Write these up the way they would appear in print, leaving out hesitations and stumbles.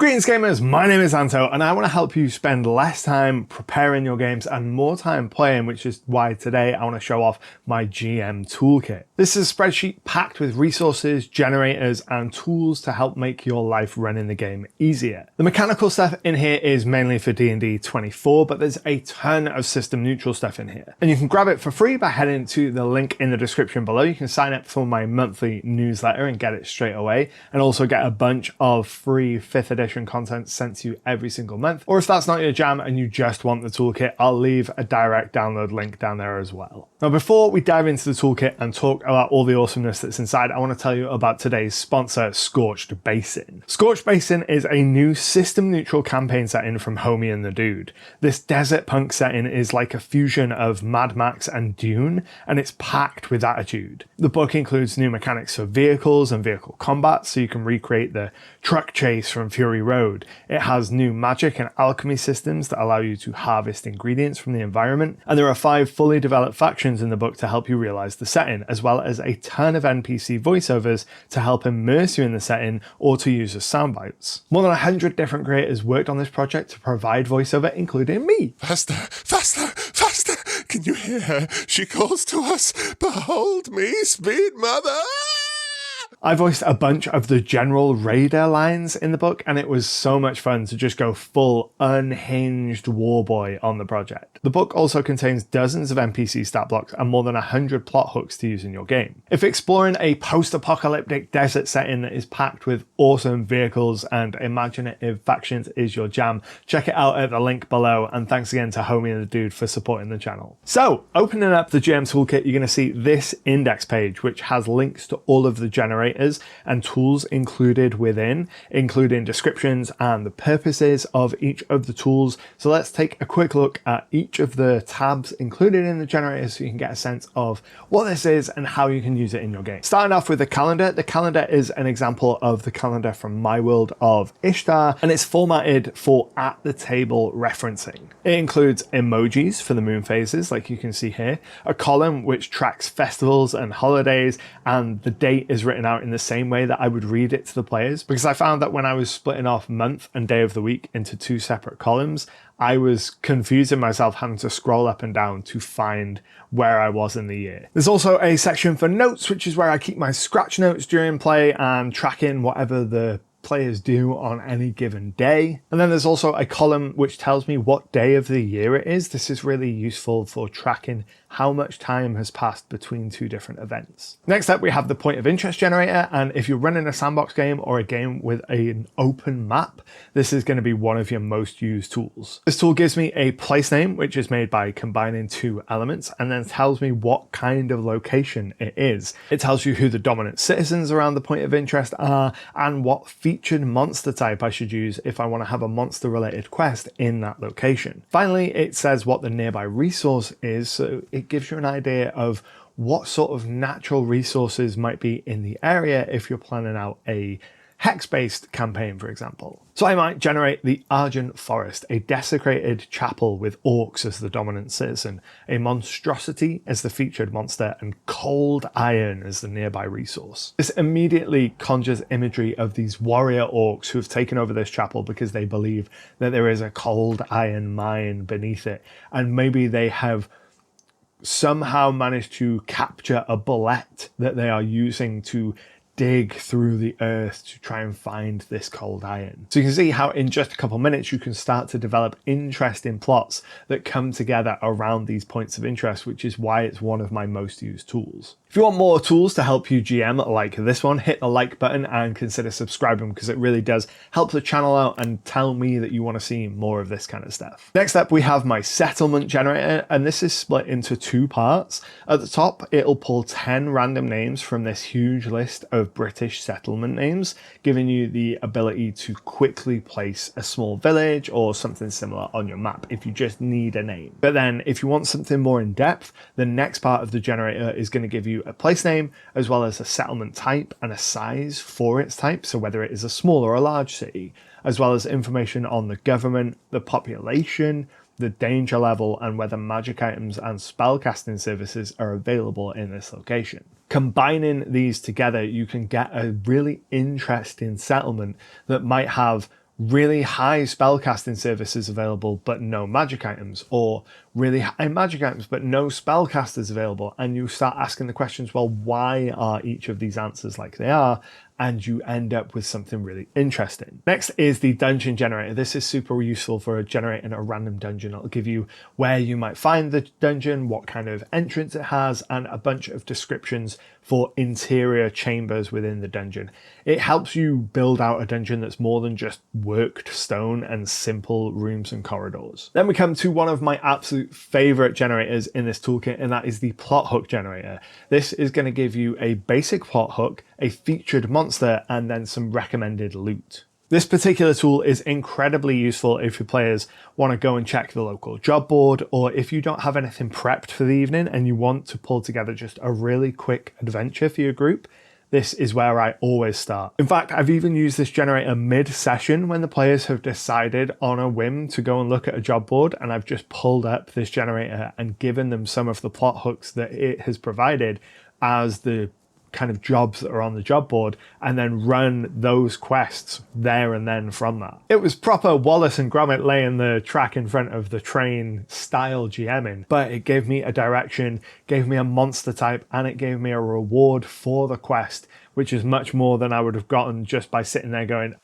Greetings gamers, my name is Anto and I want to help you spend less time preparing your games and more time playing, which is why today I want to show off my GM Toolkit. This is a spreadsheet packed with resources, generators and tools to help make your life running the game easier. The mechanical stuff in here is mainly for D&D 24, but there's a ton of system neutral stuff in here. And you can grab it for free by heading to the link in the description below. You can sign up for my monthly newsletter and get it straight away, and also get a bunch of free 5th edition content sent to you every single month. Or if that's not your jam and you just want the toolkit, I'll leave a direct download link down there as well. Now, before we dive into the toolkit and talk about all the awesomeness that's inside, I want to tell you about today's sponsor, Scorched Basin. Scorched Basin is a new system neutral campaign setting from Homie and the Dude. This desert punk setting is like a fusion of Mad Max and Dune, and it's packed with attitude. The book includes new mechanics for vehicles and vehicle combat, so you can recreate the truck chase from Fury Road. It has new magic and alchemy systems that allow you to harvest ingredients from the environment, and there are 5 fully developed factions in the book to help you realize the setting, as well as a ton of NPC voiceovers to help immerse you in the setting or to use as sound bites. More than 100 different creators worked on this project to provide voiceover, including me. Faster, faster, faster! Can you hear her? She calls to us. Behold me, speed mother! I voiced a bunch of the general raider lines in the book, and it was so much fun to just go full unhinged warboy on the project. The book also contains dozens of NPC stat blocks and more than 100 plot hooks to use in your game. If exploring a post-apocalyptic desert setting that is packed with awesome vehicles and imaginative factions is your jam, check it out at the link below, and thanks again to Homie and the Dude for supporting the channel. So, opening up the GM Toolkit, you're going to see this index page, which has links to all of the generators and tools included within, including descriptions and the purposes of each of the tools. So let's take a quick look at each of the tabs included in the generator so you can get a sense of what this is and how you can use it in your game. Starting off with the calendar. The calendar is an example of the calendar from my world of Ishtar, and it's formatted for at the table referencing. It includes emojis for the moon phases, like you can see here, a column which tracks festivals and holidays, and the date is written out in the same way that I would read it to the players, because I found that when I was splitting off month and day of the week into 2 separate columns, I was confusing myself having to scroll up and down to find where I was in the year. There's also a section for notes, which is where I keep my scratch notes during play and tracking whatever the players do on any given day. And then there's also a column which tells me what day of the year it is. This is really useful for tracking how much time has passed between 2 different events. Next up, we have the point of interest generator, and if you're running a sandbox game or a game with an open map, this is going to be one of your most used tools. This tool gives me a place name, which is made by combining 2 elements, and then tells me what kind of location it is. It tells you who the dominant citizens around the point of interest are, and what featured monster type I should use if I want to have a monster related quest in that location. Finally, it says what the nearby resource is, so it gives you an idea of what sort of natural resources might be in the area if you're planning out a hex-based campaign, for example. So I might generate the Argent Forest, a desecrated chapel with orcs as the dominant citizen, a monstrosity as the featured monster, and cold iron as the nearby resource. This immediately conjures imagery of these warrior orcs who have taken over this chapel because they believe that there is a cold iron mine beneath it, and maybe they have somehow managed to capture a bullet that they are using to dig through the earth to try and find this cold iron. So you can see how in just a couple minutes you can start to develop interesting plots that come together around these points of interest, which is why it's one of my most used tools. If you want more tools to help you GM like this one, hit the like button and consider subscribing, because it really does help the channel out and tell me that you want to see more of this kind of stuff. Next up, we have my settlement generator, and this is split into 2 parts. At the top, it'll pull 10 random names from this huge list of British settlement names, giving you the ability to quickly place a small village or something similar on your map if you just need a name. But then if you want something more in depth, the next part of the generator is going to give you a place name, as well as a settlement type and a size for its type, so whether it is a small or a large city, as well as information on the government, the population, the danger level, and whether magic items and spellcasting services are available in this location. Combining these together, you can get a really interesting settlement that might have really high spellcasting services available but no magic items, or really high magic items but no spellcasters available, and you start asking the questions, well, why are each of these answers like they are? And you end up with something really interesting. Next is the dungeon generator. This is super useful for generating a random dungeon. It'll give you where you might find the dungeon, what kind of entrance it has, and a bunch of descriptions for interior chambers within the dungeon. It helps you build out a dungeon that's more than just worked stone and simple rooms and corridors. Then we come to one of my absolute favorite generators in this toolkit, and that is the plot hook generator. This is going to give you a basic plot hook, a featured monster, and then some recommended loot. This particular tool is incredibly useful if your players want to go and check the local job board, or if you don't have anything prepped for the evening and you want to pull together just a really quick adventure for your group. This is where I always start. In fact, I've even used this generator mid-session when the players have decided on a whim to go and look at a job board, and I've just pulled up this generator and given them some of the plot hooks that it has provided as the kind of jobs that are on the job board, and then run those quests there and then from that. It was proper Wallace and Gromit laying the track in front of the train style GMing, but it gave me a direction, gave me a monster type, and it gave me a reward for the quest, which is much more than I would have gotten just by sitting there going,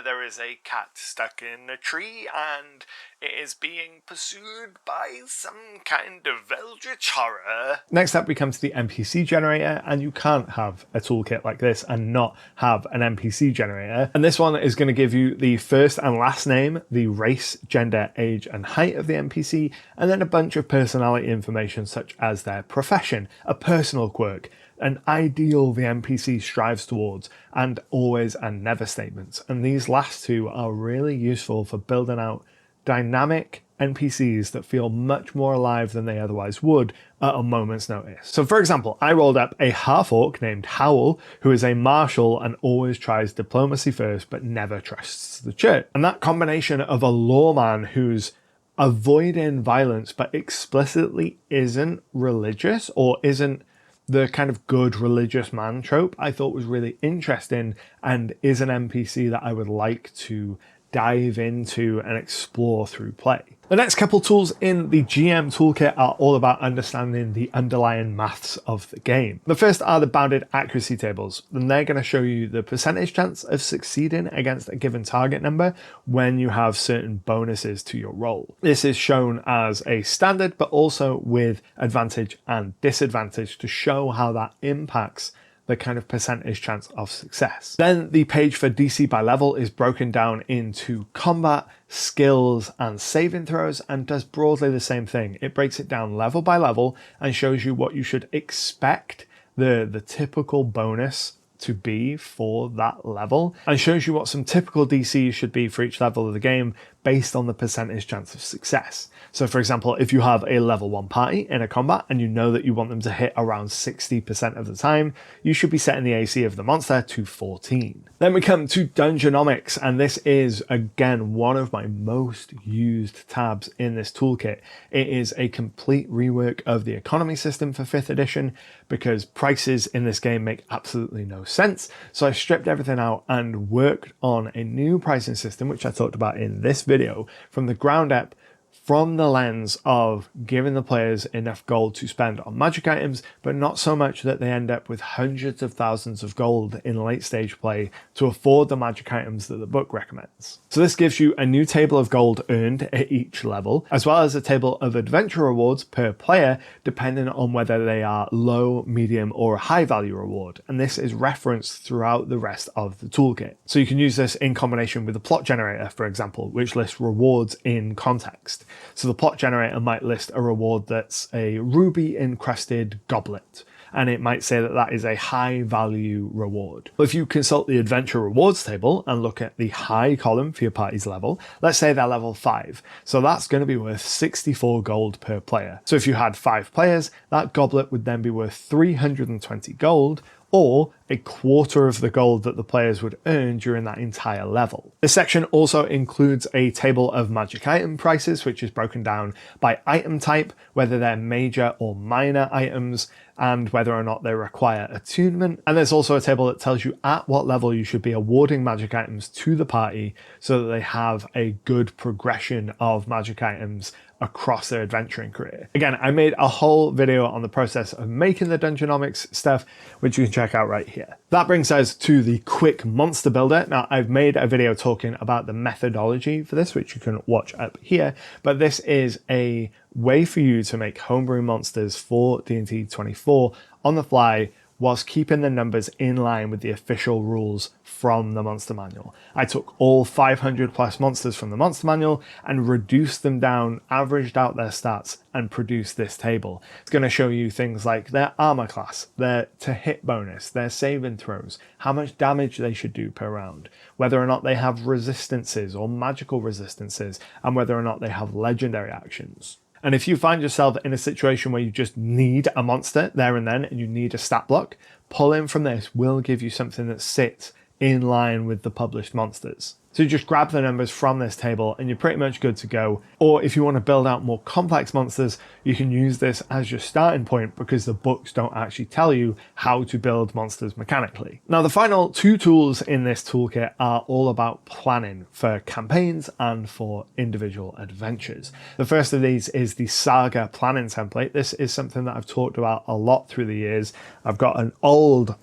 there is a cat stuck in a tree and it is being pursued by some kind of eldritch horror. Next up, we come to the NPC generator, and you can't have a toolkit like this and not have an NPC generator. And this one is going to give you the first and last name, the race, gender, age, and height of the NPC, and then a bunch of personality information such as their profession, a personal quirk, an ideal the NPC strives towards, and always and never statements. And these last two are really useful for building out dynamic NPCs that feel much more alive than they otherwise would at a moment's notice. So for example, I rolled up a half-orc named Howl, who is a marshal and always tries diplomacy first but never trusts the church. And that combination of a lawman who's avoiding violence but explicitly isn't religious, or isn't the kind of good religious man trope, I thought was really interesting, and is an NPC that I would like to dive into and explore through play. The next couple tools in the GM toolkit are all about understanding the underlying maths of the game. The first are the bounded accuracy tables, and they're going to show you the percentage chance of succeeding against a given target number when you have certain bonuses to your roll. This is shown as a standard, but also with advantage and disadvantage to show how that impacts the kind of percentage chance of success. Then the page for DC by level is broken down into combat, skills, and saving throws, and does broadly the same thing. It breaks it down level by level and shows you what you should expect the typical bonus to be for that level, and shows you what some typical DCs should be for each level of the game based on the percentage chance of success. So for example, if you have a level 1 party in a combat and you know that you want them to hit around 60% of the time, you should be setting the AC of the monster to 14. Then we come to Dungeonomics, and this is again one of my most used tabs in this toolkit. It is a complete rework of the economy system for 5th edition because prices in this game make absolutely no sense. So I stripped everything out and worked on a new pricing system, which I talked about in this video, from the ground up, from the lens of giving the players enough gold to spend on magic items, but not so much that they end up with hundreds of thousands of gold in late stage play to afford the magic items that the book recommends. So this gives you a new table of gold earned at each level, as well as a table of adventure rewards per player, depending on whether they are low, medium, or high value reward. And this is referenced throughout the rest of the toolkit. So you can use this in combination with the plot generator, for example, which lists rewards in context. So the plot generator might list a reward that's a ruby encrusted goblet, and it might say that that is a high value reward. But if you consult the adventure rewards table and look at the high column for your party's level, let's say they're level 5. So that's going to be worth 64 gold per player. So if you had 5 players, that goblet would then be worth 320 gold, or a quarter of the gold that the players would earn during that entire level. This section also includes a table of magic item prices, which is broken down by item type, whether they're major or minor items, and whether or not they require attunement. And there's also a table that tells you at what level you should be awarding magic items to the party so that they have a good progression of magic items across their adventuring career. Again, I made a whole video on the process of making the Dungeonomics stuff, which you can check out right here. That brings us to the quick monster builder. Now, I've made a video talking about the methodology for this, which you can watch up here, but this is a way for you to make homebrew monsters for D&D 24 on the fly whilst keeping the numbers in line with the official rules from the monster manual. I took all 500 plus monsters from the monster manual and reduced them down, averaged out their stats, and produced this table. It's going to show you things like their armor class, their to hit bonus, their saving throws, how much damage they should do per round, whether or not they have resistances or magical resistances, and whether or not they have legendary actions. And if you find yourself in a situation where you just need a monster there and then and you need a stat block, pulling from this will give you something that sits in line with the published monsters. So you just grab the numbers from this table and you're pretty much good to go. Or if you want to build out more complex monsters, you can use this as your starting point because the books don't actually tell you how to build monsters mechanically. Now, the final two tools in this toolkit are all about planning for campaigns and for individual adventures. The first of these is the Saga planning template. This is something that I've talked about a lot through the years. I've got an old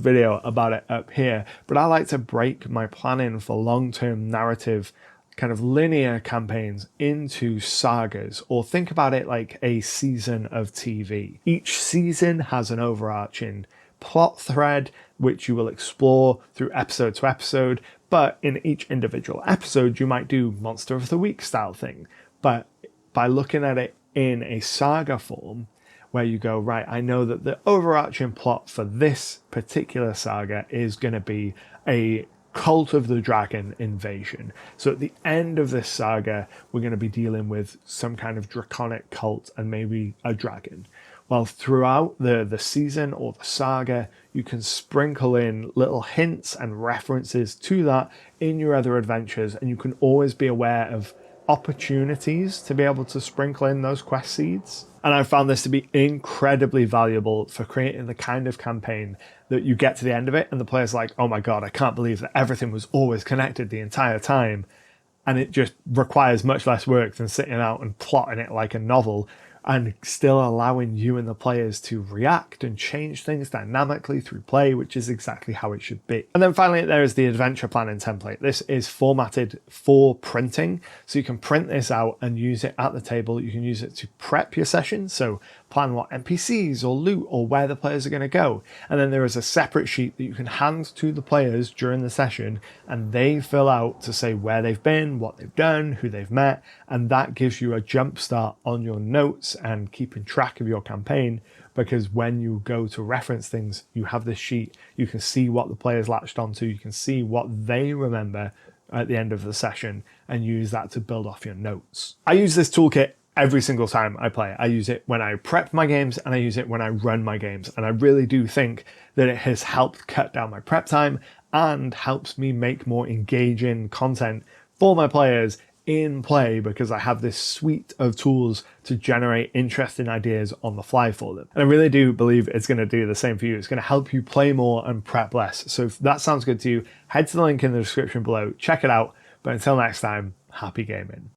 video about it up here, but I like to break my planning for long-term narrative kind of linear campaigns into sagas, or think about it like a season of TV. Each season has an overarching plot thread which you will explore through episode to episode, but in each individual episode you might do Monster of the Week style thing. But by looking at it in a saga form, where you go, right, I know that the overarching plot for this particular saga is going to be a Cult of the Dragon invasion. So at the end of this saga, we're going to be dealing with some kind of draconic cult and maybe a dragon. Well, throughout the season or the saga, you can sprinkle in little hints and references to that in your other adventures, and you can always be aware of opportunities to be able to sprinkle in those quest seeds. And I found this to be incredibly valuable for creating the kind of campaign that you get to the end of it and the player's like, oh my God, I can't believe that everything was always connected the entire time. And it just requires much less work than sitting out and plotting it like a novel, and still allowing you and the players to react and change things dynamically through play, which is exactly how it should be. And then finally, there is the adventure planning template. This is formatted for printing, so you can print this out and use it at the table. You can use it to prep your session, so plan what NPCs or loot or where the players are going to go. And then there is a separate sheet that you can hand to the players during the session, and they fill out to say where they've been, what they've done, who they've met, and that gives you a jump start on your notes and keeping track of your campaign, because when you go to reference things, you have this sheet, you can see what the players latched onto, you can see what they remember at the end of the session, and use that to build off your notes. I use this toolkit every single time I play. I use it when I prep my games and I use it when I run my games, and I really do think that it has helped cut down my prep time and helps me make more engaging content for my players in play, because I have this suite of tools to generate interesting ideas on the fly for them. And I really do believe it's going to do the same for you. It's going to help you play more and prep less. So if that sounds good to you, head to the link in the description below, check it out. But until next time, happy gaming.